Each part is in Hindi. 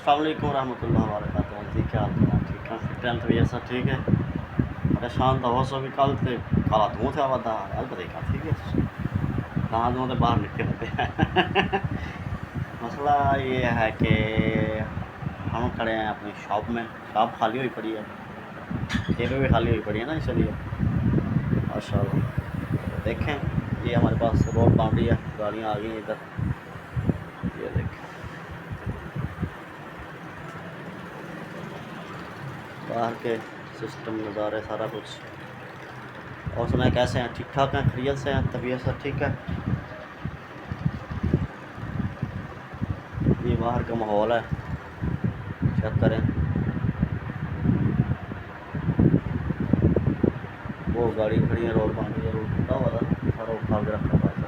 अस्सलाम वालेकुम रहमतुल्लाहि व बरकातहू जी, क्या हाल है? ठीक है, टेंथ भी ऐसा ठीक है। परेशान तो हो सो भी कल से काला धुआं था वादा हल देखा ठीक है। कहाँ धुआं तो बाहर निकल होते हैं। मसला ये है कि हम खड़े हैं अपनी शॉप में, शॉप खाली हुई पड़ी है, टेबल भी खाली हुई पड़ी है ना, इसलिए माशाल्लाह। देखें ये हमारे पास रोड बाउंड्री है, गाड़ियाँ आ गई हैं इधर, ये देखें बाहर के सिस्टम नज़ारे सारा कुछ। और सुनाए कैसे हैं? ठीक ठाक हैं, खैरियत से हैं, तबीयत सब ठीक है? ये बाहर का माहौल है, चेक करें। वो गाड़ी खड़ी है, रोड बांधी है, रोड टूटा हुआ था, सारा उठा के रखा हुआ था।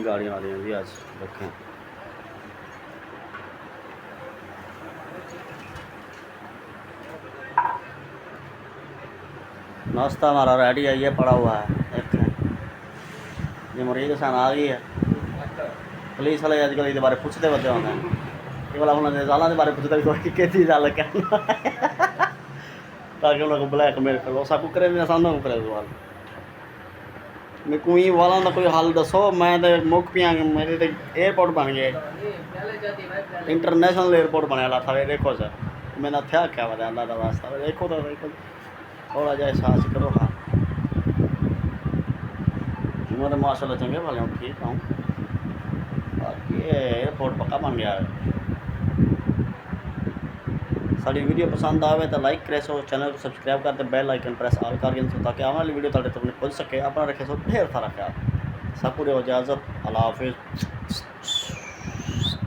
गाड़ियाँ आ रही हैं जी आज, देखें। नाश्ता हमारा रेडी है, ये पड़ा हुआ है, देखें। ये मरीज सन आ गई है, पुलिस वाले अजकल ये बारे पूछते होते हैं, ये वाला उन्होंने जाला के बारे पूछते भी कैसी जाल करना ताकि उन्होंने ब्लैकमेल करो, सब करे सामने करे सवाल। मैं कोई वाला ना कोई हल दसो, मैं तो मुक पिया, मेरे तो एयरपोर्ट बन गए, इंटरनेशनल एयरपोर्ट बने वाला था। देखो सर मैंने क्या क्या बताया अल्लाह का वास्ता, देखो तो देखो थोड़ा जा एहसास करो। हाँ मैं तो माशाल्लाह चंगे वाले हूँ, ठीक हूँ, बाकी एयरपोर्ट पक्का बन गया है। साड़ी वीडियो पसंद आवे तो लाइक करे सो, चैनल को सब्सक्राइब करते, बेल आइकन प्रेस ऑल कर दें ताकि आने वाली वीडियो तुहाडे तक पहुंच सके। अपना रखे सो ढेर सारा ख्याल, सब पूरे इजाज़त, अल्लाह हाफिज़।